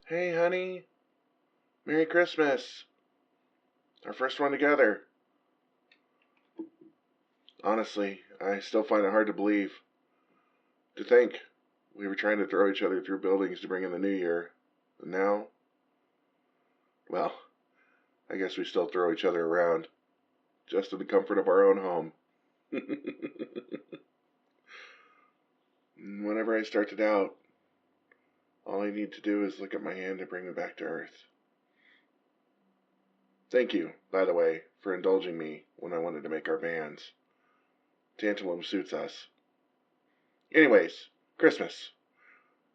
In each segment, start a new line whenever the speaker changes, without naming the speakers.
Hey, honey. Merry Christmas. Our first one together. Honestly, I still find it hard to believe. To think we were trying to throw each other through buildings to bring in the new year. And now, well, I guess we still throw each other around. Just in the comfort of our own home. Whenever I start to doubt, all I need to do is look at my hand and bring me back to earth. Thank you, by the way, for indulging me when I wanted to make our bands. Tantalum suits us. Anyways, Christmas.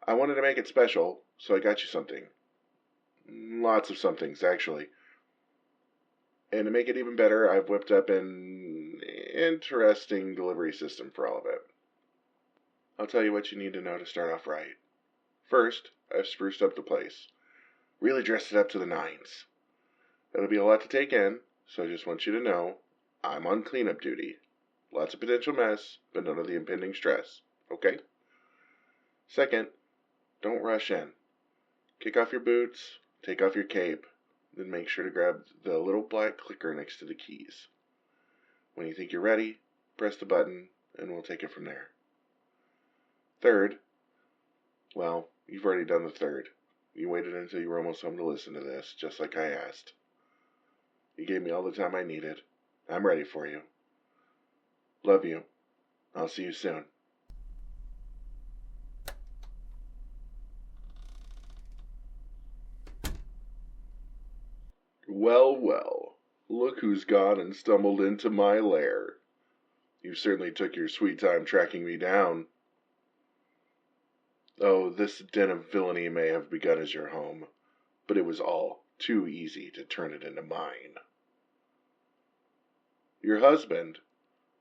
I wanted to make it special, so I got you something. Lots of somethings, actually. And to make it even better, I've whipped up an interesting delivery system for all of it. I'll tell you what you need to know to start off right. First, I've spruced up the place. Really dressed it up to the nines. That'll be a lot to take in, so I just want you to know I'm on cleanup duty. Lots of potential mess, but none of the impending stress. Okay? Second, don't rush in. Kick off your boots, take off your cape, then make sure to grab the little black clicker next to the keys. When you think you're ready, press the button, and we'll take it from there. Third, well, you've already done the third. You waited until you were almost home to listen to this, just like I asked. You gave me all the time I needed. I'm ready for you. Love you. I'll see you soon. Well, well, look who's gone and stumbled into my lair. You certainly took your sweet time tracking me down. Oh, this den of villainy may have begun as your home, but it was all too easy to turn it into mine. Your husband,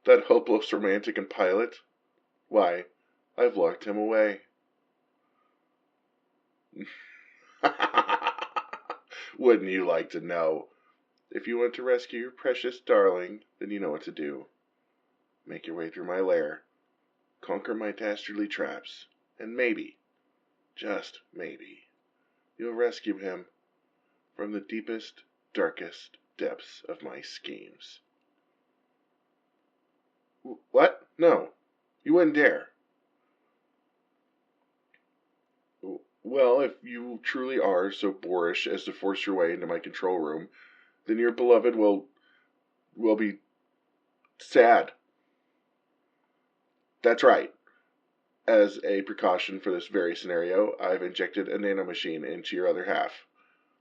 that hopeless romantic and pilot, why, I've locked him away. Wouldn't you like to know? If you want to rescue your precious darling, then you know what to do. Make your way through my lair, conquer my dastardly traps, and maybe, just maybe, you'll rescue him from the deepest, darkest depths of my schemes. What? No, you wouldn't dare. Well, if you truly are so boorish as to force your way into my control room, then your beloved will be sad. That's right. As a precaution for this very scenario, I've injected a nanomachine into your other half.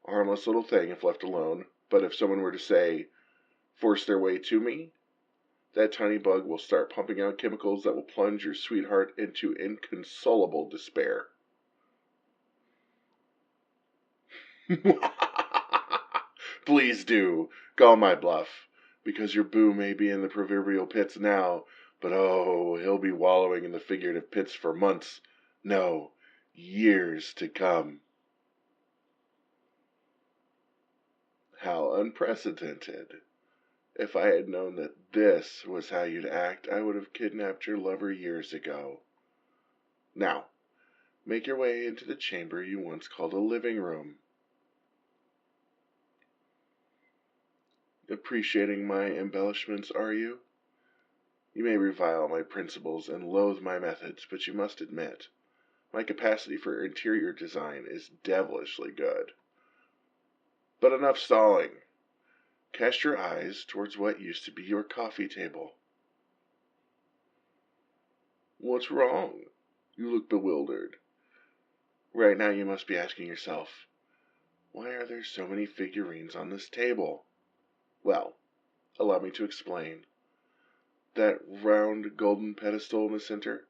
A harmless little thing if left alone, but if someone were to, say, force their way to me, that tiny bug will start pumping out chemicals that will plunge your sweetheart into inconsolable despair. Please do, call my bluff, because your boo may be in the proverbial pits now, but oh, he'll be wallowing in the figurative pits for months, no, years to come. How unprecedented. If I had known that this was how you'd act, I would have kidnapped your lover years ago. Now, make your way into the chamber you once called a living room. Appreciating my embellishments, are you? You may revile my principles and loathe my methods, but you must admit, my capacity for interior design is devilishly good. But enough stalling. Cast your eyes towards what used to be your coffee table. What's wrong? You look bewildered. Right now you must be asking yourself, why are there so many figurines on this table? Well, allow me to explain. That round golden pedestal in the center,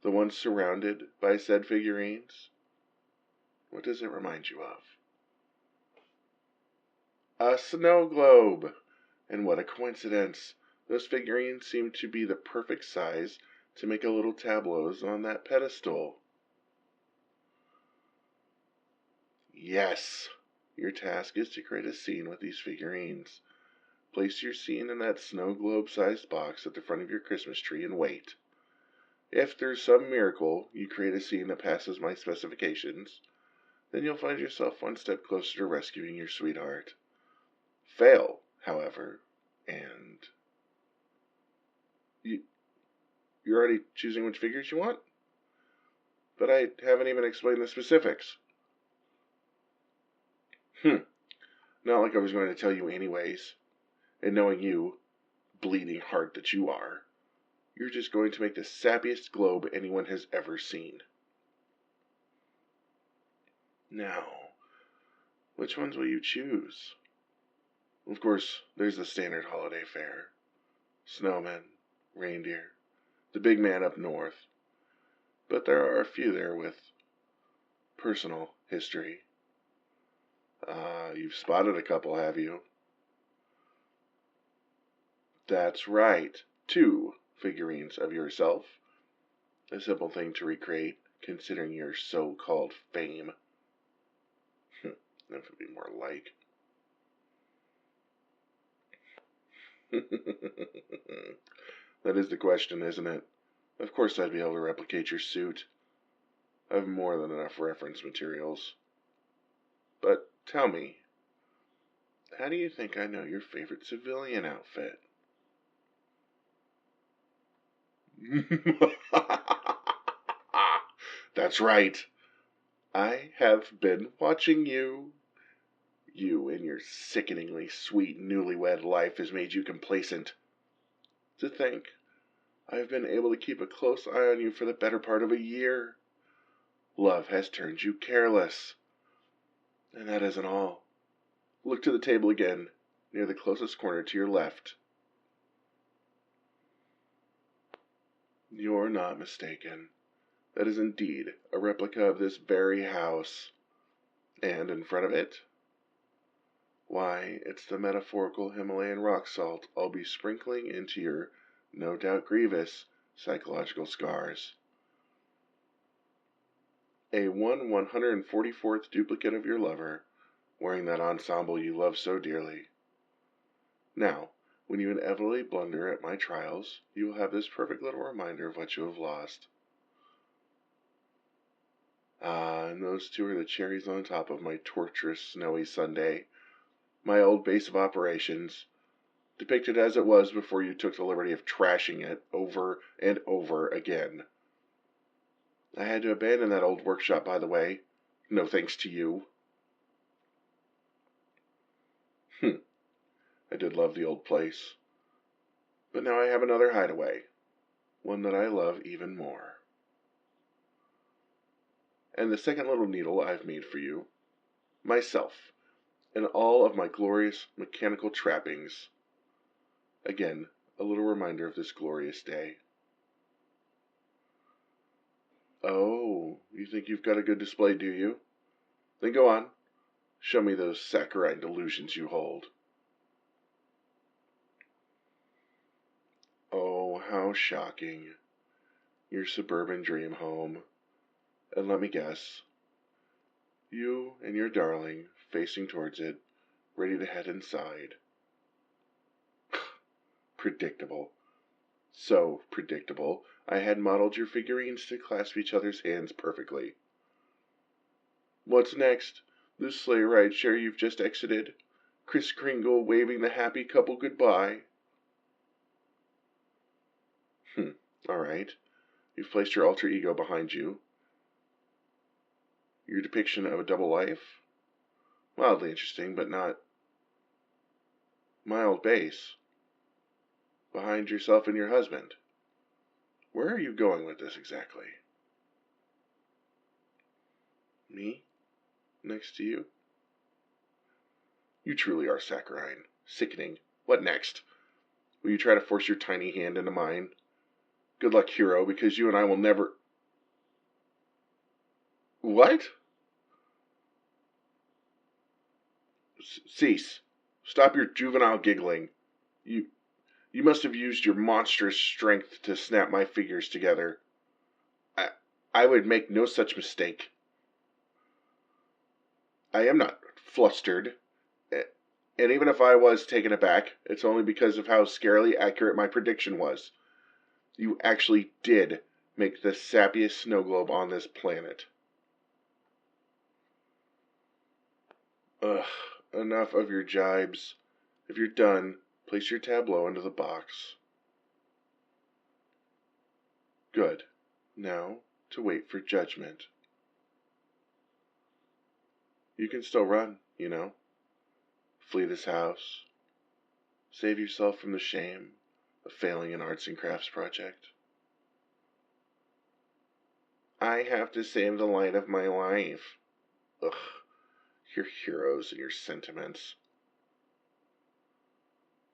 the one surrounded by said figurines, what does it remind you of? A snow globe! And what a coincidence! Those figurines seem to be the perfect size to make a little tableaus on that pedestal. Yes! Your task is to create a scene with these figurines. Place your scene in that snow globe-sized box at the front of your Christmas tree and wait. If through some miracle you create a scene that passes my specifications, then you'll find yourself one step closer to rescuing your sweetheart. Fail, however, and you're already choosing which figures you want? But I haven't even explained the specifics. Not like I was going to tell you anyways. And knowing you, bleeding heart that you are, you're just going to make the sappiest globe anyone has ever seen. Now, which ones will you choose? Of course, there's the standard holiday fare. Snowmen, reindeer, the big man up north. But there are a few there with personal history. You've spotted a couple, have you? That's right. 2 figurines of yourself. A simple thing to recreate, considering your so-called fame. That would be more like. That is the question, isn't it? Of course I'd be able to replicate your suit. I have more than enough reference materials. But tell me, how do you think I know your favorite civilian outfit? That's right. I have been watching you. You and your sickeningly sweet newlywed life has made you complacent. To think, I've been able to keep a close eye on you for the better part of a year. Love has turned you careless. And that isn't all. Look to the table again, near the closest corner to your left. You're not mistaken. That is indeed a replica of this very house. And in front of it, why, it's the metaphorical Himalayan rock salt I'll be sprinkling into your, no doubt grievous, psychological scars. A 1/144th duplicate of your lover, wearing that ensemble you love so dearly. Now, when you inevitably blunder at my trials, you will have this perfect little reminder of what you have lost. And those 2 are the cherries on top of my torturous snowy Sunday. My old base of operations, depicted as it was before you took the liberty of trashing it over and over again. I had to abandon that old workshop, by the way. No thanks to you. I did love the old place. But now I have another hideaway. One that I love even more. And the second little needle I've made for you, myself, in all of my glorious mechanical trappings. Again, a little reminder of this glorious day. Oh, you think you've got a good display, do you? Then go on. Show me those saccharine delusions you hold. Oh, how shocking. Your suburban dream home. And let me guess. You and your darling facing towards it, ready to head inside. Predictable. So predictable, I had modeled your figurines to clasp each other's hands perfectly. What's next? The sleigh ride share you've just exited? Kris Kringle waving the happy couple goodbye? Alright. You've placed your alter ego behind you. Your depiction of a double life? Mildly interesting, but not mild base. Behind yourself and your husband. Where are you going with this exactly? Me? Next to you? You truly are saccharine. Sickening. What next? Will you try to force your tiny hand into mine? Good luck, hero, because you and I will never... What? Cease. Stop your juvenile giggling. You must have used your monstrous strength to snap my figures together. I would make no such mistake. I am not flustered. And even if I was taken aback, it's only because of how scarily accurate my prediction was. You actually did make the sappiest snow globe on this planet. Ugh, enough of your jibes. If you're done, place your tableau into the box. Good. Now, to wait for judgment. You can still run, you know. Flee this house. Save yourself from the shame of failing an arts and crafts project. I have to save the light of my life. Ugh, your heroes and your sentiments.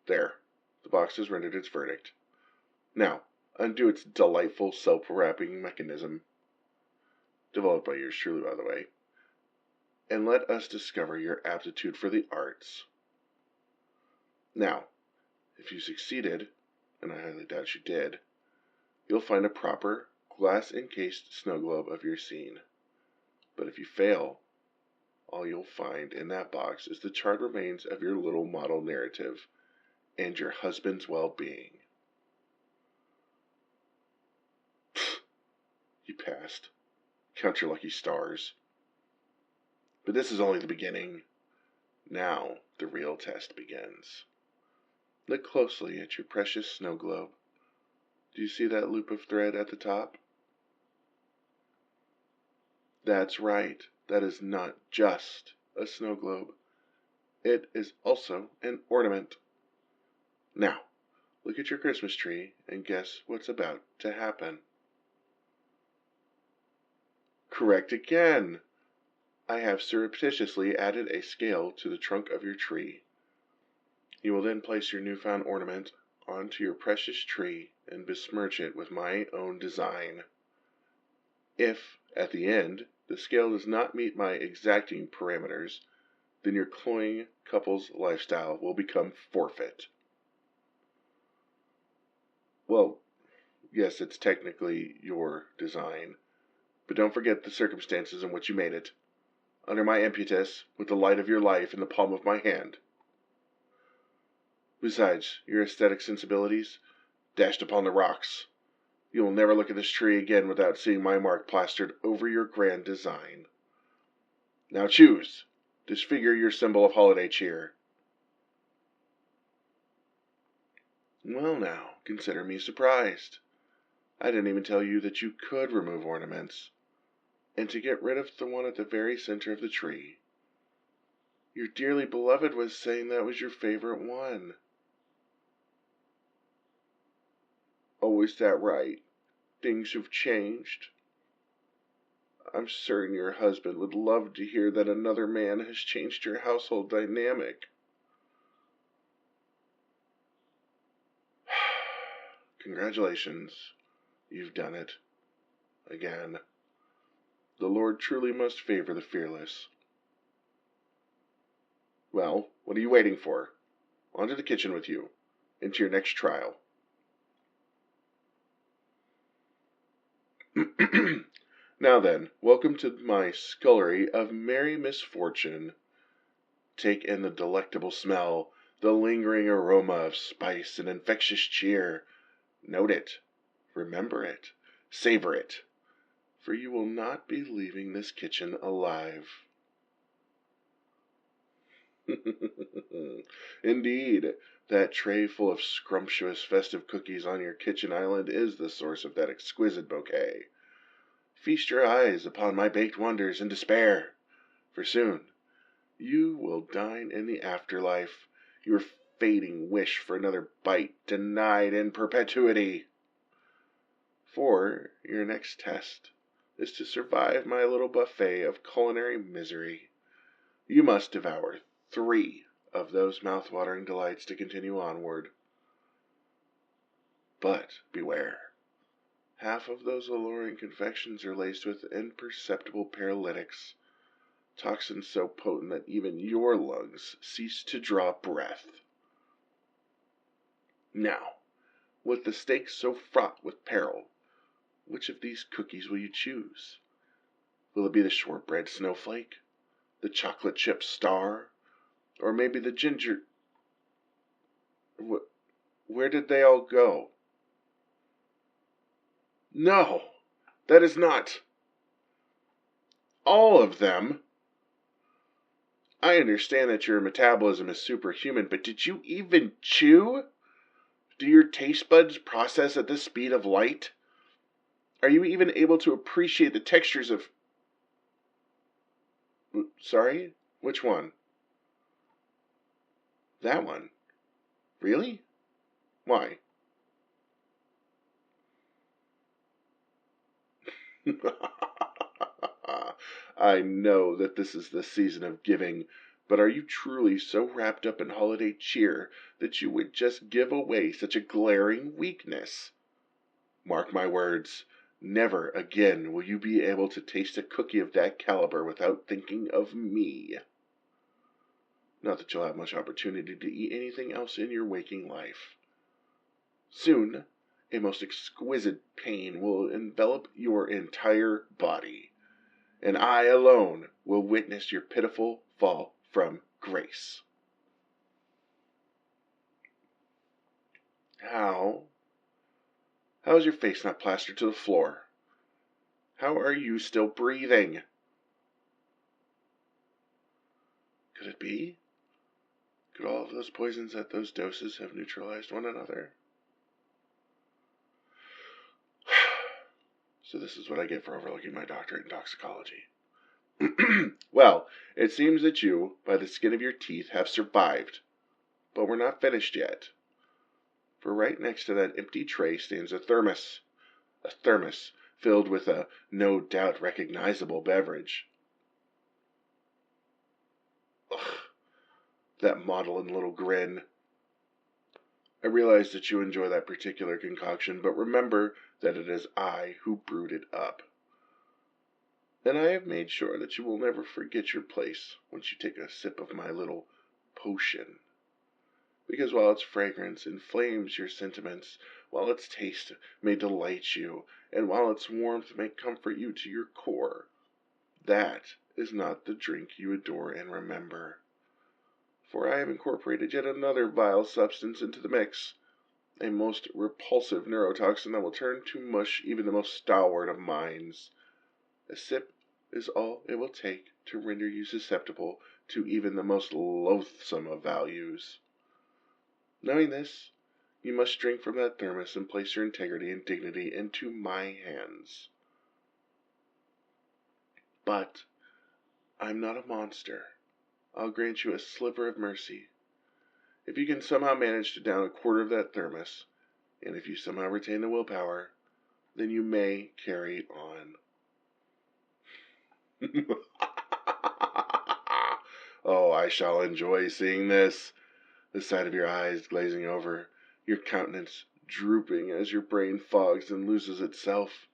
There, the box has rendered its verdict. Now, undo its delightful self-wrapping mechanism, developed by yours truly, by the way, and let us discover your aptitude for the arts. Now, if you succeeded, and I highly doubt you did, you'll find a proper, glass-encased snow globe of your scene. But if you fail, all you'll find in that box is the charred remains of your little model narrative and your husband's well-being. You passed. Count your lucky stars. But this is only the beginning. Now the real test begins. Look closely at your precious snow globe. Do you see that loop of thread at the top? That's right. That is not just a snow globe. It is also an ornament. Now, look at your Christmas tree and guess what's about to happen. Correct again. I have surreptitiously added a scale to the trunk of your tree. You will then place your newfound ornament onto your precious tree and besmirch it with my own design. If, at the end, the scale does not meet my exacting parameters, then your cloying couple's lifestyle will become forfeit. Well, yes, it's technically your design, but don't forget the circumstances in which you made it. Under my impetus, with the light of your life in the palm of my hand. Besides, your aesthetic sensibilities, dashed upon the rocks. You will never look at this tree again without seeing my mark plastered over your grand design. Now choose. Disfigure your symbol of holiday cheer. Well now, consider me surprised. I didn't even tell you that you could remove ornaments, and to get rid of the one at the very center of the tree. Your dearly beloved was saying that was your favorite one. Oh, is that right? Things have changed. I'm certain your husband would love to hear that another man has changed your household dynamic. Congratulations. You've done it. Again. The Lord truly must favor the fearless. Well, what are you waiting for? On to the kitchen with you. Into your next trial. Now then, welcome to my scullery of merry misfortune. Take in the delectable smell, the lingering aroma of spice and infectious cheer. Note it, remember it, savor it, for you will not be leaving this kitchen alive. Indeed, that tray full of scrumptious festive cookies on your kitchen island is the source of that exquisite bouquet. Feast your eyes upon my baked wonders in despair, for soon you will dine in the afterlife, your fading wish for another bite denied in perpetuity. For your next test is to survive my little buffet of culinary misery. You must devour 3 of those mouth-watering delights to continue onward. But beware. Half of those alluring confections are laced with imperceptible paralytics, toxins so potent that even your lungs cease to draw breath. Now, with the stakes so fraught with peril, which of these cookies will you choose? Will it be the shortbread snowflake, the chocolate chip star, or maybe the ginger... Where did they all go? No, that is not. All of them. I understand that your metabolism is superhuman, but did you even chew? Do your taste buds process at the speed of light? Are you even able to appreciate the textures of... Sorry? Which one? That one? Really? Why? I know that this is the season of giving, but are you truly so wrapped up in holiday cheer that you would just give away such a glaring weakness? Mark my words, never again will you be able to taste a cookie of that caliber without thinking of me. Not that you'll have much opportunity to eat anything else in your waking life. Soon, a most exquisite pain will envelop your entire body, and I alone will witness your pitiful fall from grace. How? How is your face not plastered to the floor? How are you still breathing? Could it be? Could all of those poisons at those doses have neutralized one another? So this is what I get for overlooking my doctorate in toxicology. Well, it seems that you, by the skin of your teeth, have survived. But we're not finished yet. For right next to that empty tray stands a thermos. A thermos filled with a no doubt recognizable beverage. Ugh, that maudlin little grin. I realize that you enjoy that particular concoction, but remember that it is I who brewed it up. And I have made sure that you will never forget your place once you take a sip of my little potion. Because while its fragrance inflames your sentiments, while its taste may delight you, and while its warmth may comfort you to your core, that is not the drink you adore and remember. For I have incorporated yet another vile substance into the mix, a most repulsive neurotoxin that will turn to mush even the most stalwart of minds. A sip is all it will take to render you susceptible to even the most loathsome of values. Knowing this, you must drink from that thermos and place your integrity and dignity into my hands. But I'm not a monster. I'll grant you a sliver of mercy. If you can somehow manage to down a quarter of that thermos, and if you somehow retain the willpower, then you may carry on. Oh, I shall enjoy seeing this. The sight of your eyes glazing over, your countenance drooping as your brain fogs and loses itself.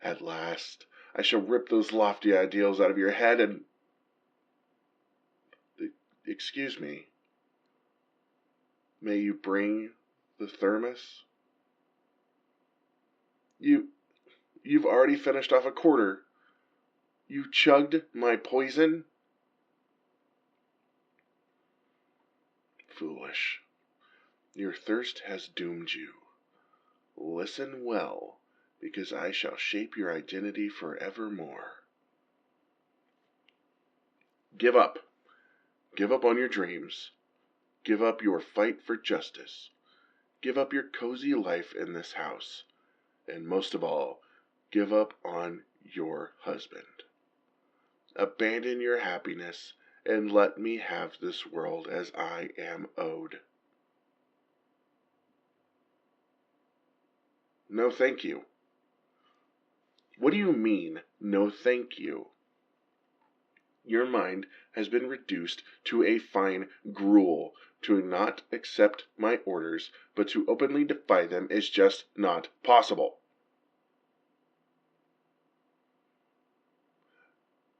At last, I shall rip those lofty ideals out of your head and... Excuse me. May you bring the thermos? You've already finished off a quarter. You chugged my poison? Foolish. Your thirst has doomed you. Listen well, because I shall shape your identity forevermore. Give up. Give up on your dreams. Give up your fight for justice. Give up your cozy life in this house. And most of all, give up on your husband. Abandon your happiness and let me have this world as I am owed. No, thank you. What do you mean, no thank you? Your mind has been reduced to a fine gruel. To not accept my orders, but to openly defy them is just not possible.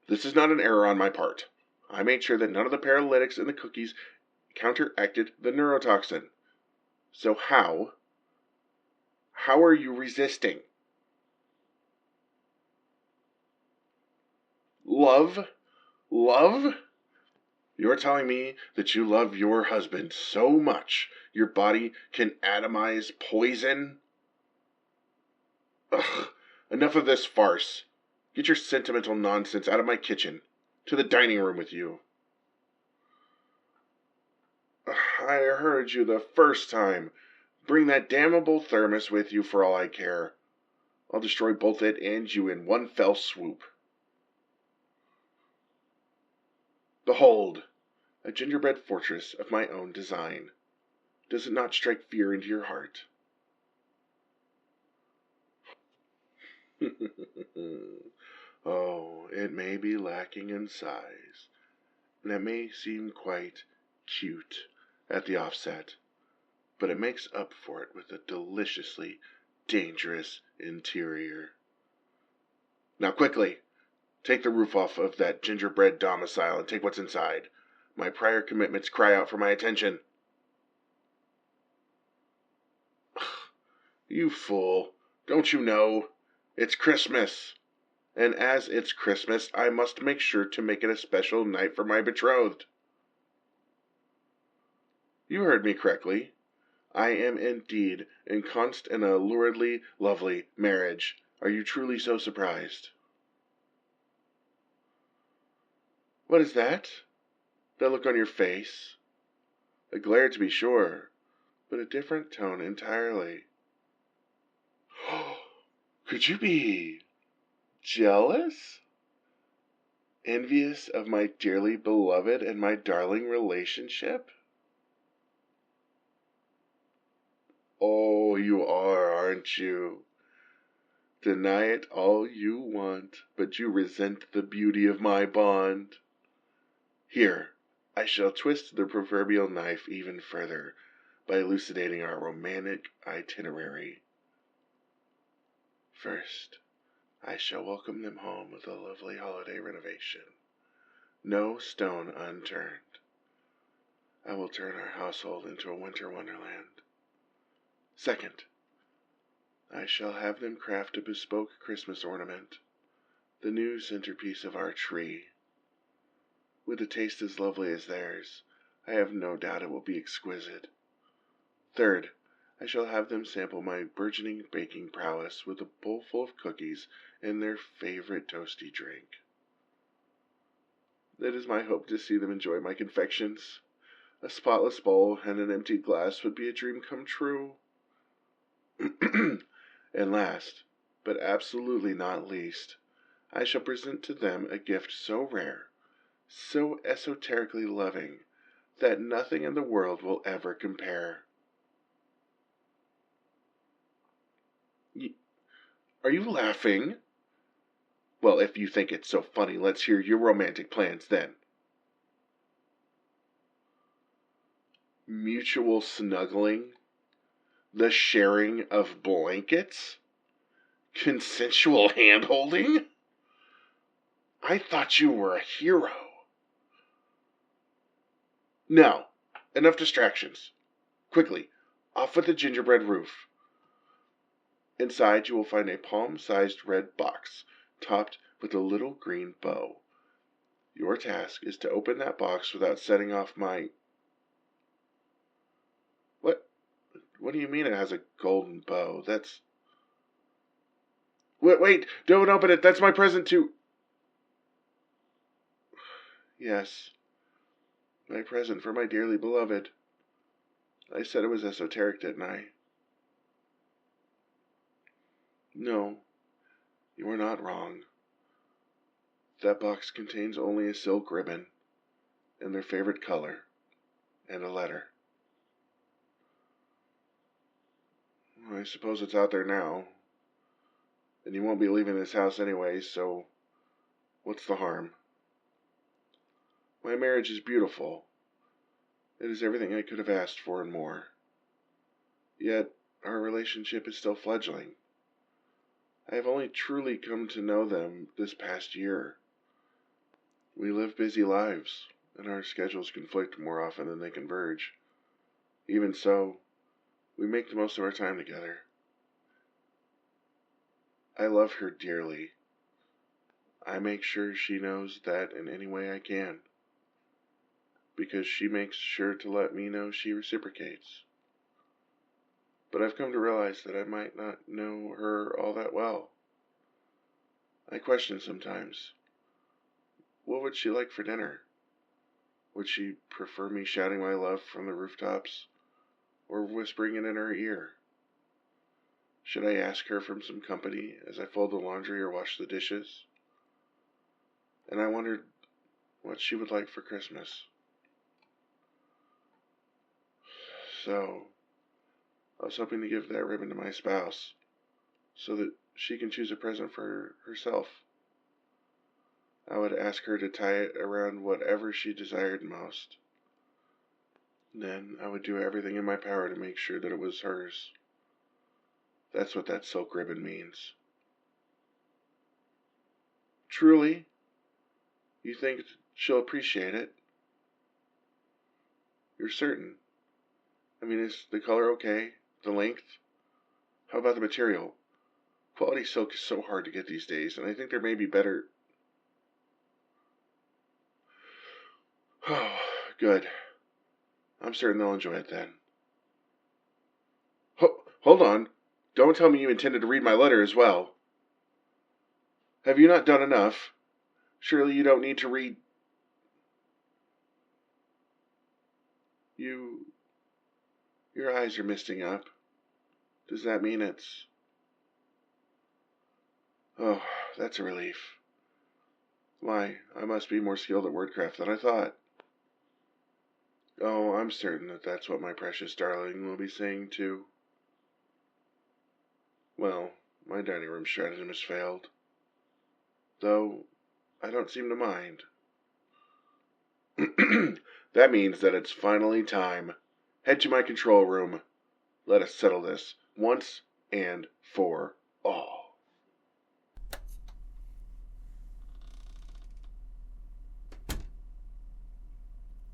This is not an error on my part. I made sure that none of the paralytics in the cookies counteracted the neurotoxin. So how are you resisting? Love? Love? You're telling me that you love your husband so much your body can atomize poison? Ugh, enough of this farce. Get your sentimental nonsense out of my kitchen. To the dining room with you. I heard you the first time. Bring that damnable thermos with you for all I care. I'll destroy both it and you in one fell swoop. Behold, a gingerbread fortress of my own design. Does it not strike fear into your heart? Oh, it may be lacking in size, and it may seem quite cute at the offset, but it makes up for it with a deliciously dangerous interior. Now quickly, take the roof off of that gingerbread domicile and take what's inside. My prior commitments cry out for my attention. You fool, don't you know? It's Christmas. And as it's Christmas, I must make sure to make it a special night for my betrothed. You heard me correctly. I am indeed encompassed in a luridly lovely marriage. Are you truly so surprised? What is that? That look on your face? A glare, to be sure, but a different tone entirely. Could you be jealous? Envious of my dearly beloved and my darling relationship? Oh, you are, aren't you? Deny it all you want, but you resent the beauty of my bond. Here, I shall twist the proverbial knife even further by elucidating our romantic itinerary. First, I shall welcome them home with a lovely holiday renovation. No stone unturned. I will turn our household into a winter wonderland. Second, I shall have them craft a bespoke Christmas ornament, the new centerpiece of our tree. With a taste as lovely as theirs, I have no doubt it will be exquisite. Third, I shall have them sample my burgeoning baking prowess with a bowl full of cookies and their favorite toasty drink. It is my hope to see them enjoy my confections. A spotless bowl and an emptied glass would be a dream come true. And last, but absolutely not least, I shall present to them a gift so rare, so esoterically loving, that nothing in the world will ever compare. Are you laughing? Well, if you think it's so funny, let's hear your romantic plans then. Mutual snuggling, the sharing of blankets, consensual hand-holding? I thought you were a hero. Now, enough distractions. Quickly, off with the gingerbread roof. Inside you will find a palm-sized red box, topped with a little green bow. Your task is to open that box without setting off my... What do you mean it has a golden bow? That's... Wait, don't open it. That's my present to... Yes, my present for my dearly beloved. I said it was esoteric, didn't I? No, you are not wrong. That box contains only a silk ribbon, and their favorite color, and a letter. I suppose it's out there now. And you won't be leaving this house anyway, so what's the harm? My marriage is beautiful. It is everything I could have asked for and more. Yet, our relationship is still fledgling. I have only truly come to know them this past year. We live busy lives, and our schedules conflict more often than they converge. Even so, we make the most of our time together. I love her dearly. I make sure she knows that in any way I can, because she makes sure to let me know she reciprocates. But I've come to realize that I might not know her all that well. I question sometimes, what would she like for dinner? Would she prefer me shouting my love from the rooftops, or whispering it in her ear? Should I ask her for some company as I fold the laundry or wash the dishes? And I wondered what she would like for Christmas. So, I was hoping to give that ribbon to my spouse, so that she can choose a present for herself. I would ask her to tie it around whatever she desired most. Then I would do everything in my power to make sure that it was hers. That's what that silk ribbon means. Truly? You think she'll appreciate it? You're certain? I mean, is the color okay? The length? How about the material? Quality silk is so hard to get these days, and I think there may be better... Oh, good. I'm certain they'll enjoy it then. Hold on. Don't tell me you intended to read my letter as well. Have you not done enough? Surely you don't need to read... Your eyes are misting up. Does that mean it's... Oh, that's a relief. Why, I must be more skilled at wordcraft than I thought. Oh, I'm certain that that's what my precious darling will be saying too. Well, my dining room stratagem has failed. Though, I don't seem to mind. That means that it's finally time. Head to my control room. Let us settle this once and for all.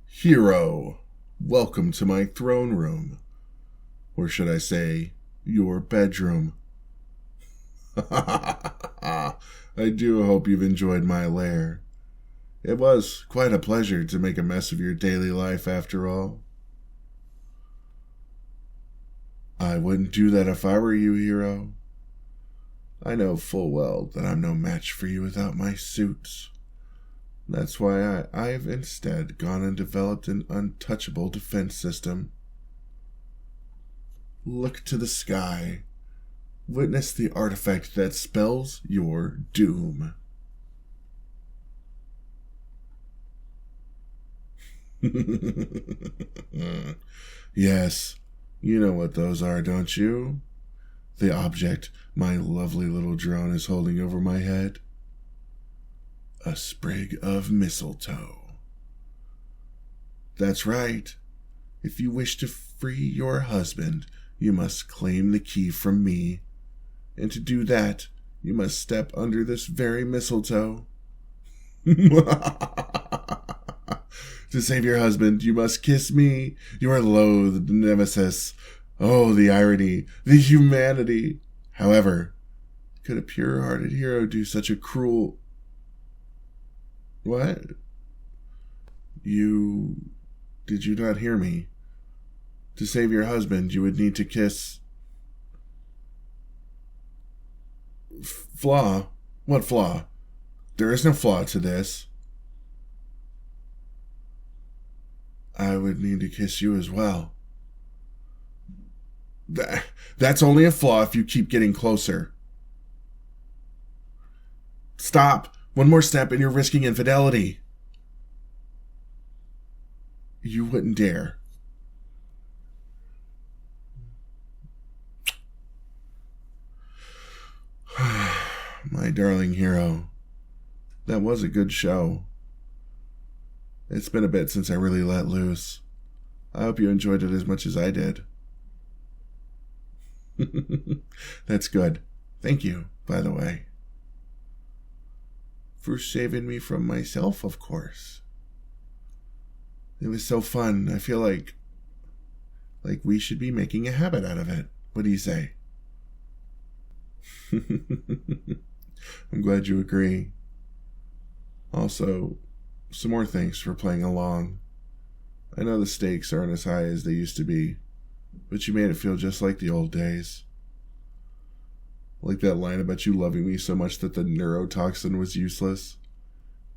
Hero, welcome to my throne room. Or should I say, your bedroom. I do hope you've enjoyed my lair. It was quite a pleasure to make a mess of your daily life after all. I wouldn't do that if I were you, Hero. I know full well that I'm no match for you without my suits. That's why I've instead gone and developed an untouchable defense system. Look to the sky. Witness the artifact that spells your doom. Yes, you know what those are, don't you? The object my lovely little drone is holding over my head. A sprig of mistletoe. That's right. If you wish to free your husband, you must claim the key from me. And to do that, you must step under this very mistletoe. To save your husband, you must kiss me, your loathed nemesis. Oh, the irony, the humanity. However, could a pure-hearted hero do such a cruel... What? Did you not hear me? To save your husband, you would need to kiss... Flaw? What flaw? There is no flaw to this. I would need to kiss you as well. That's only a flaw if you keep getting closer. Stop! One more step and you're risking infidelity. You wouldn't dare. My darling hero, that was a good show. It's been a bit since I really let loose. I hope you enjoyed it as much as I did. That's good. Thank you, by the way. For saving me from myself, of course. It was so fun. I feel like we should be making a habit out of it. What do you say? I'm glad you agree. Also, some more thanks for playing along. I know the stakes aren't as high as they used to be, but you made it feel just like the old days. Like that line about you loving me so much that the neurotoxin was useless.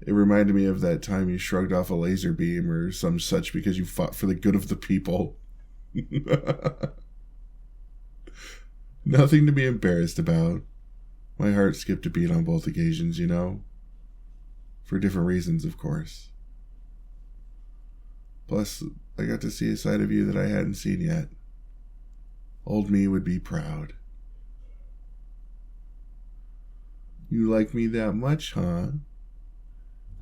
It reminded me of that time you shrugged off a laser beam or some such because you fought for the good of the people. Nothing to be embarrassed about. My heart skipped a beat on both occasions, you know. For different reasons, of course. Plus, I got to see a side of you that I hadn't seen yet. Old me would be proud. You like me that much, huh?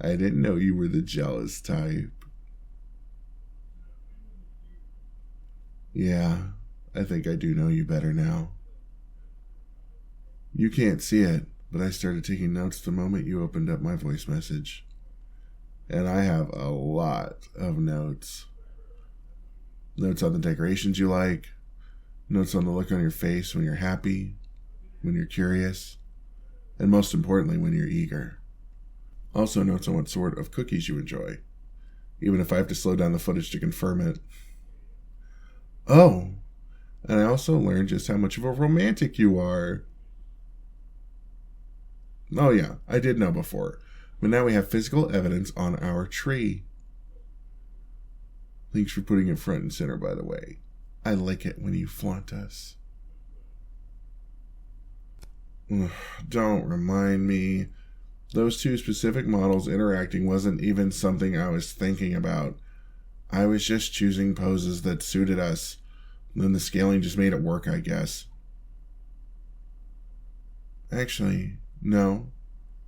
I didn't know you were the jealous type. Yeah, I think I do know you better now. You can't see it, but I started taking notes the moment you opened up my voice message. And I have a lot of notes. Notes on the decorations you like. Notes on the look on your face when you're happy, when you're curious, and most importantly, when you're eager. Also notes on what sort of cookies you enjoy, even if I have to slow down the footage to confirm it. Oh, and I also learned just how much of a romantic you are. Oh yeah, I did know before, but now we have physical evidence on our tree. Thanks for putting it front and center, by the way. I like it when you flaunt us. Don't remind me. Those two specific models interacting wasn't even something I was thinking about. I was just choosing poses that suited us. Then the scaling just made it work, I guess. Actually, no,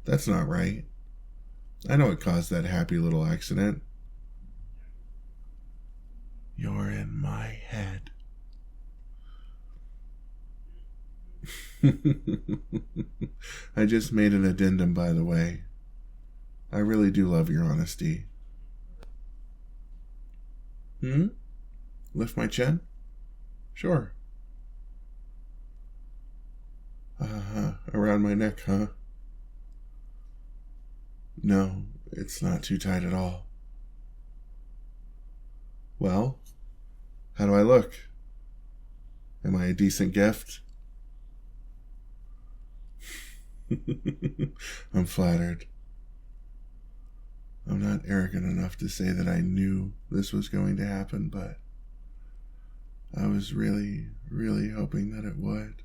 that's not right. I know what caused that happy little accident. You're in my head. I just made an addendum, by the way. I really do love your honesty. Lift my chin? Sure. Around my neck, huh? No, it's not too tight at all. Well, how do I look? Am I a decent gift? I'm flattered. I'm not arrogant enough to say that I knew this was going to happen, but I was really, really hoping that it would.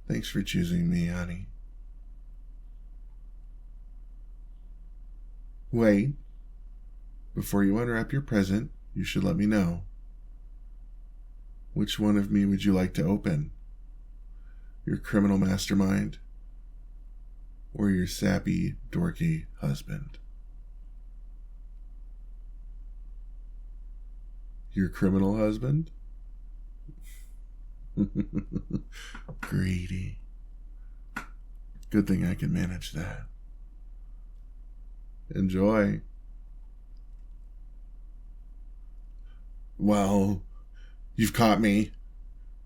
Thanks for choosing me, honey. Wait. Before you unwrap your present, you should let me know. Which one of me would you like to open? Your criminal mastermind? Or your sappy, dorky husband? Your criminal husband? Greedy. Good thing I can manage that. Enjoy. Well, you've caught me,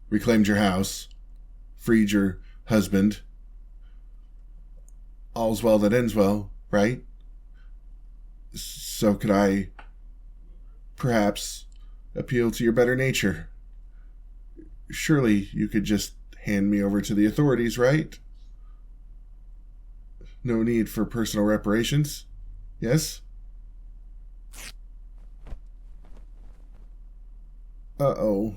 reclaimed your house, freed your husband. All's well that ends well, right? So could I perhaps appeal to your better nature? Surely you could just hand me over to the authorities, right? No need for personal reparations, yes? Uh-oh.